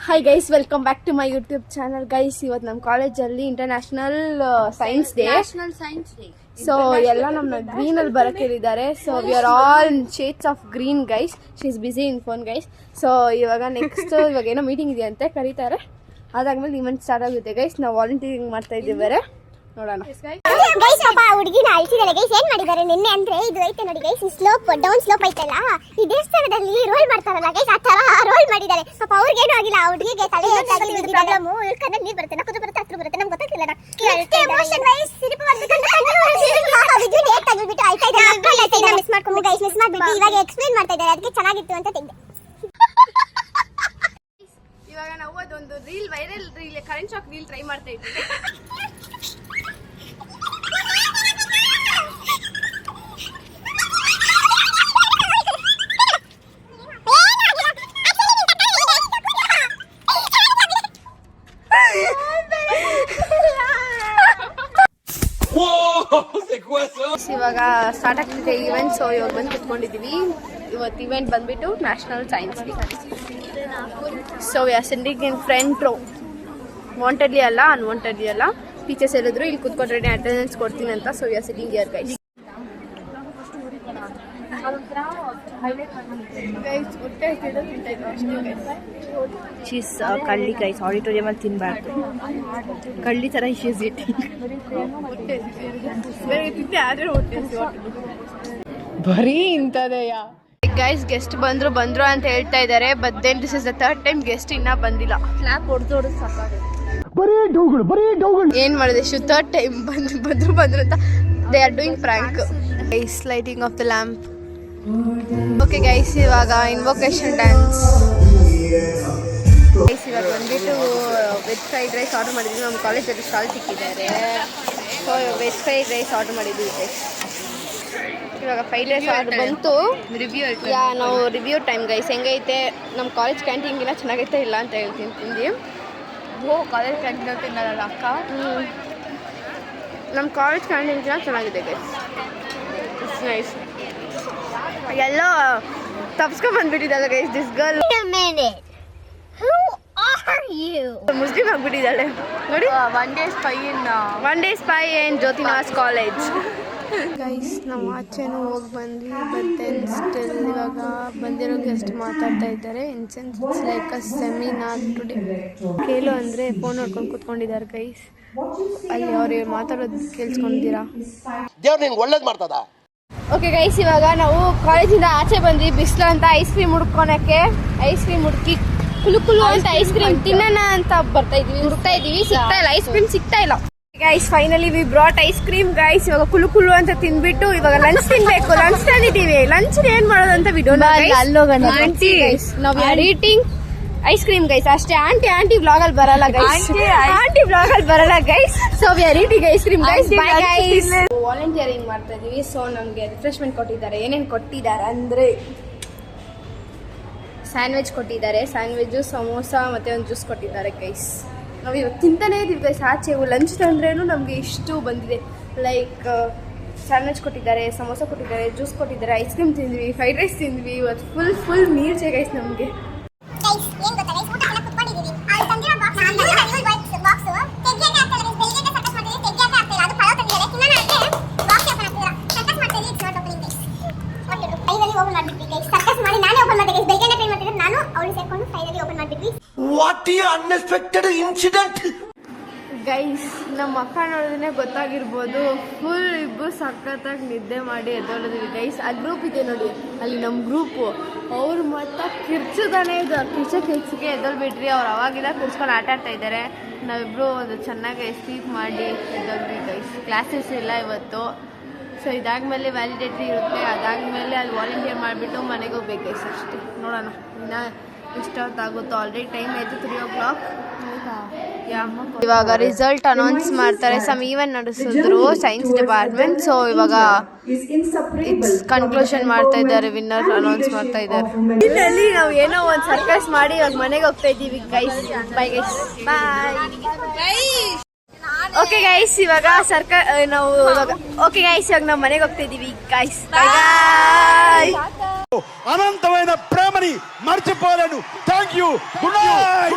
Hi guys, welcome back to my YouTube channel. Guys, ಇವತ್ತು ನಮ್ಮ ಕಾಲೇಜಲ್ಲಿ ಇಂಟರ್ನ್ಯಾಷನಲ್ ಸೈನ್ಸ್ ಡೇ. ಸೊ ಎಲ್ಲ ನಮ್ಮನ್ನ ಗ್ರೀನ್ ಅಲ್ಲಿ ಬರಕ್ಕೆ ಹೇಳಿದ್ದಾರೆ. So we are all shades of green guys. She is busy in phone guys. So ಇವಾಗ next ಇವಾಗ ಏನೋ ಮೀಟಿಂಗ್ ಇದೆ ಅಂತೆ ಕರೀತಾರೆ. ಅದಾದ್ಮೇಲೆ ಇವೆಂಟ್ ಸ್ಟಾರ್ಟ್ ಆಗುತ್ತೆ ಗೈಸ್. ನಾವು ವಾಲಂಟಿಯರಿಂಗ್ ಮಾಡ್ತಾ ಇದ್ದೀವಿ ಬೇರೆ, ನೋಡೋಣ. ಗೈಸ್ ಪಾಪ ಹುಡುಗಿನ ಅಳಿಸಿದಾರೆ ಗೈಸ್. ಏನ್ ಮಾಡಿದ್ದಾರೆ ನಿನ್ನೆ ಅಂದ್ರೆ ಇದು ಐತೆ ನೋಡಿ ಗೈಸ್, ಈ ಸ್ಲೋಪ್ ಡೌನ್ ಸ್ಲೋಪ್ ಐತಲ್ಲ, ಈ ದೇವಸ್ಥಾನದಲ್ಲಿ ರೋಲ್ ಮಾಡ್ತಾರಲ್ಲ ಗೈಸ್, ಆ ತರ ರೋಲ್ ಮಾಡಿದ್ದಾರೆ. ಪಾಪ ಅವ್ರಿಗೇನು ಆಗಿಲ್ಲ, ಆ ಹುಡುಗಿಗೆ ತಲೆ ಪ್ರಾಬ್ಲಮ್. ಕಣ್ಣಲ್ಲಿ ನೀರು ಬರುತ್ತೆ, ನಕ್ಕದು ಬರುತ್ತೆ, ಹತ್ರ ಬರುತ್ತೆ, ನಮ್ಗೆ ಗೊತ್ತಾಗ್ತಿಲ್ಲ. ಎಮೋಷನ್ ವೈಸ್ ಸಿರಿಪು ಬರ್ಬೇಕಂತ ವಿಡಿಯೋ ಲೇಟ್ ಆಗಿಬಿಟ್ಟು ಆಯ್ತಾ ಇದೆ. ಮಿಸ್ ಮಾಡ್ಕೊಂಡು ಗೈಸ್, ಮಿಸ್ ಮಾಡ್ಬಿಟ್ಟು ಇವಾಗ ಎಕ್ಸ್ಪ್ಲೈನ್ ಮಾಡ್ತಾ ಇದ್ದಾರೆ, ಅದಕ್ಕೆ ಚೆನ್ನಾಗಿತ್ತು ಅಂತ ತೆಗೆದೆ. ಇವಾಗ ನಾವು ಅದೊಂದು reel, viral reel, current shock reel try ಮಾಡ್ತಾ ಇದ್ದೀವಿ. ಇವಾಗ ಸ್ಟಾರ್ಟ್ ಆಗ್ತಿದೆ ಇವೆಂಟ್. ಸೊ ಇವಾಗ ಬಂದು ಕುತ್ಕೊಂಡಿದ್ದೀವಿ. ಇವತ್ತು ಇವೆಂಟ್ ಬಂದ್ಬಿಟ್ಟು national science day. So we are sitting in front row. Wantedly ಅಲ್ಲ, ಅನ್ವಾಂಟೆಡ್ಲಿ ಅಲ್ಲ. ಟೀಚರ್ಸ್ ಹೇಳಿದ್ರು ಇಲ್ಲಿ ಕುತ್ಕೊಂಡ್ರೆ ಅಟೆಂಡೆನ್ಸ್ ಕೊಡ್ತೀನಿ ಅಂತ. So we are sitting here guys. Cheese ಕಳ್ಳಿ ಗೈಸ್, ಆಡಿಟೋರಿಯಂ ಅಲ್ಲಿ ತಿನ್ಬಾರ್ದು. ಕಳ್ಳಿ ತರ ಶೀಸ್ ಬರೀ ಇಂಥದೆಯಾ ಗೈಸ್. ಗೆಸ್ಟ್ ಬಂದ್ರು ಅಂತ ಹೇಳ್ತಾ ಇದ್ದಾರೆ. But then this is the third time guest ಇನ್ನ ಬಂದಿಲ್ಲ. ಕ್ಲಾಪ್ ಹೊಡೆದು ಸಾಕಾಗುತ್ತೆ. ಏನ್ ಮಾಡಿದೆ ಶು, ಥರ್ಡ್ ಟೈಮ್ ಬಂದ್ರು ಅಂತ. They are doing Frank guys. Lighting of the lamp. Okay guys, ಇವಾಗ ಇನ್ವೊಕೇಶನ್ ಡ್ಯಾನ್ಸ್ ಗೈಸ್. ಇವಾಗ ಬಂದ್ಬಿಟ್ಟು ವೆಜ್ ಫ್ರೈಡ್ ರೈಸ್ ಆರ್ಡರ್ ಮಾಡಿದ್ವಿ. ನಮ್ಮ ಕಾಲೇಜಲ್ಲಿ ಸ್ಟಾಲ್ ಸಿಕ್ಕಿದ್ದಾರೆ. So veg fried rice order ಮಾಡಿದ್ವಿ ಗೈಸ್. ಇವಾಗ ಫ್ರೈಡ್ ರೈಸ್ ಆರ್ಡರ್ ಬಂತು. ನಾವು ರಿವ್ಯೂ ಟೈಮ್ ಗೈಸ್. ಹೆಂಗೈತೆ ನಮ್ಮ ಕಾಲೇಜ್ ಕ್ಯಾಂಟೀನ್ಗಿನ ಚೆನ್ನಾಗೈತೆ ಇಲ್ಲ ಅಂತ ಹೇಳ್ತೀನಿ. ತಿಂದು ಕಾಲೇಜ್ ಕ್ಯಾಂಟೀನ್ ತಿನ್ನಲ್ಲ ಅಕ್ಕ. ನಮ್ಮ ಕಾಲೇಜ್ ಕ್ಯಾಂಟೀನ್ಗಿನ ಚೆನ್ನಾಗಿದೆ ಗೈಸ್. It's nice. ಎಲ್ಲೋ ತಪ್ಸ್ಕೊಂಡ್ ಬಂದ್ಬಿಟ್ಟಿದ್ದಾಳೆ ಗೈಸ್ ದಿಸ್ ಗರ್ಲ್. ಮುಸ್ಲಿಂ ಆಗ್ಬಿಟ್ಟಿದ್ದಾಳೆ ನೋಡಿ. ಒನ್ ಡೇ ಸ್ಪೈ ಇನ್ ಜ್ಯೋತಿನಾಸ್ ಕಾಲೇಜ್ ಗೈಸ್. ನಾವು ಆಚೆನೂ ಹೋಗಿ ಬಂದ್ವಿ. ಮತ್ತೆ ಸ್ಟಿಲ್ ಇವಾಗ ಬಂದಿರೋ ಗೆಸ್ಟ್ ಮಾತಾಡ್ತಾ ಇದ್ದಾರೆ. Incense it's like a seminar today. ಕೇಳು ಅಂದರೆ ಫೋನ್ ನೋಡ್ಕೊಂಡು ಕೂತ್ಕೊಂಡಿದ್ದಾರೆ ಗೈಸ್. ಅಲ್ಲಿ ಅವ್ರು ಮಾತಾಡೋದು ಕೇಳಿಸ್ಕೊಂಡಿದ್ದೀರಾ? ದೇವ್ರು ನಿಂಗೆ ಒಳ್ಳೇದು ಮಾಡ್ತದ. ಓಕೆ ಗೈಸ್, ಇವಾಗ ನಾವು ಕಾಲೇಜಿಂದ ಆಚೆ ಬಂದ್ವಿ. ಬಿಸಿಲು ಅಂತ ಐಸ್ ಕ್ರೀಮ್ ಹುಡ್ಕೊಳಕ್ಕೆ. ಐಸ್ ಕ್ರೀಮ್ ಹುಡುಕಿ ಕುಲು ಅಂತ ಐಸ್ ಕ್ರೀಮ್ ತಿನ್ನೋಣ ಅಂತ ಹುಡ್ತಾ ಇದೀವಿ. ಸಿಗ್ತಾ ಇಲ್ಲ, ಐಸ್ ಕ್ರೀಮ್ ಸಿಗ್ತಾ ಇಲ್ಲ guys. Finally we brought ice cream guys. ಇವಾಗ ಕುಲು ಅಂತ ತಿನ್ಬಿಟ್ಟು ಇವಾಗ ಲಂಚ್ ತಿನ್ಬೇಕು. ಲಂಚ್ ತಂದಿದ್ದೀವಿ. ಲಂಚ್ ಏನ್ ಮಾಡೋದು ಅಂತ ವಿಡಿಯೋ ನಾವು are eating ice cream guys ಅಷ್ಟೇ. ಆಂಟಿ ವ್ಲಾಗ್ ಅಲ್ಲಿ ಬರಲ್ಲ guys. So we are eating ice cream guys. Bye guys. Volunteering ಮಾಡ್ತಾ ಇದೀವಿ. ಸೊ ನಮ್ಗೆ ರಿಫ್ರೆಶ್ಮೆಂಟ್ ಕೊಟ್ಟಿದ್ದಾರೆ. ಏನೇನು ಕೊಟ್ಟಿದ್ದಾರೆ ಅಂದ್ರೆ ಸ್ಯಾಂಡ್ವಿಚ್ ಕೊಟ್ಟಿದ್ದಾರೆ. ಸ್ಯಾಂಡ್ವಿಚ್, ಸಮೋಸ ಮತ್ತೆ ಒಂದು ಜ್ಯೂಸ್ ಕೊಟ್ಟಿದ್ದಾರೆ ಗೈಸ್. ನಾವು ಇವತ್ತು ತಿಂತಾನೇ ಇದೀವಿ ಗೈಸ್. ಆಚೆ ಲಂಚ್ ತಂದ್ರೇನು ನಮ್ಗೆ ಇಷ್ಟು ಬಂದಿದೆ. ಲೈಕ್ ಸ್ಯಾಂಡ್ವಿಚ್ ಕೊಟ್ಟಿದ್ದಾರೆ, ಸಮೋಸ ಕೊಟ್ಟಿದ್ದಾರೆ, ಜ್ಯೂಸ್ ಕೊಟ್ಟಿದ್ದಾರೆ, ಐಸ್ ಕ್ರೀಮ್ ತಿಂದ್ವಿ, ಫ್ರೈಡ್ ರೈಸ್ ತಿಂದ್ವಿ. ಇವತ್ತು ಫುಲ್ ನೀರ್ಚೆ ಗೈಸ್ ನಮಗೆ. What an unexpected incident. Guys ನಮ್ಮ ಅಕ್ಕ ನೋಡಿದ್ರೆ ಗೊತ್ತಾಗಿರ್ಬೋದು. ಫುಲ್ ಇಬ್ಬರು ಸಖತ್ತಾಗಿ ನಿದ್ದೆ ಮಾಡಿ ಎದ್ದೊಳಿದ್ವಿ ಗೈಸ್. ಆ ಗ್ರೂಪ್ ಇದೆ ನೋಡಿ, ಅಲ್ಲಿ ನಮ್ಮ ಗ್ರೂಪು. ಅವ್ರು ಮತ್ತೆ ಕಿರ್ಚದಾನೆ ಇದು ಕಿರ್ಚಿಗೆ ಎದ್ದೊಳ್ಬಿಟ್ರಿ. ಅವ್ರು ಅವಾಗಿಂದ ಕುರ್ಸ್ಕೊಂಡು ಆಟ ಆಡ್ತಾ ಇದ್ದಾರೆ. ನಾವಿಬ್ರು ಒಂದು ಚೆನ್ನಾಗಿ ಸ್ಲೀಪ್ ಮಾಡಿ ಎದ್ದೊಳ್ವಿ ಗೈಸ್. ಕ್ಲಾಸಸ್ ಇಲ್ಲ ಇವತ್ತು. ಸೊ ಇದಾದ್ಮೇಲೆ ವ್ಯಾಲಿಡೇಟ್ರಿ ಇರುತ್ತೆ. ಅದಾದ್ಮೇಲೆ ಅಲ್ಲಿ ವಾಲಂಟಿಯರ್ ಮಾಡಿಬಿಟ್ಟು ಮನೆಗೆ ಹೋಗ್ಬೇಕು ಗೈಸ್ ಅಷ್ಟೇ. ನೋಡೋಣ ಇನ್ನು ಇಷ್ಟೊತ್ತಾಗುತ್ತೋ. ಆಲ್ರೆಡಿ ಟೈಮ್ ಆಯಿತು 3 o'clock. ಇವಾಗ ರಿಸಲ್ಟ್ ಅನೌನ್ಸ್ ಮಾಡ್ತಾರೆ. ಸಮ್ ಈವೆಂಟ್ ನಡೆಸಿದ್ರು ಸೈನ್ಸ್ ಡಿಪಾರ್ಟ್ಮೆಂಟ್. ಸೊ ಇವಾಗ ಕನ್ಕ್ಲೂಷನ್ ಮಾಡ್ತಾ ಇದ್ದಾರೆ, ವಿನ್ನರ್ ಅನೌನ್ಸ್ ಮಾಡ್ತಾ ಇದ್ದಾರೆ. ಇಲ್ಲಿ ನಾವು ಏನೋ ಒಂದು ಸರ್ಕಸ್ ಮಾಡಿ ಇವಾಗ ಮನೆಗೆ ಹೋಗ್ತಾ ಇದ್ದೀವಿ ಗೈಸ್. ಬೈ ಗೈಸ್, ಬಾಯ್. ಓಕೆ ಗೈಸ್, ಇವಾಗ ನಾವು ಮನೆಗೆ ಹೋಗ್ತಾ ಇದ್ದೀವಿ ಗೈಸ್. ಬಾಯ್. అనంతమైన ప్రేమని మర్చిపోలేను. Thank you. Good night.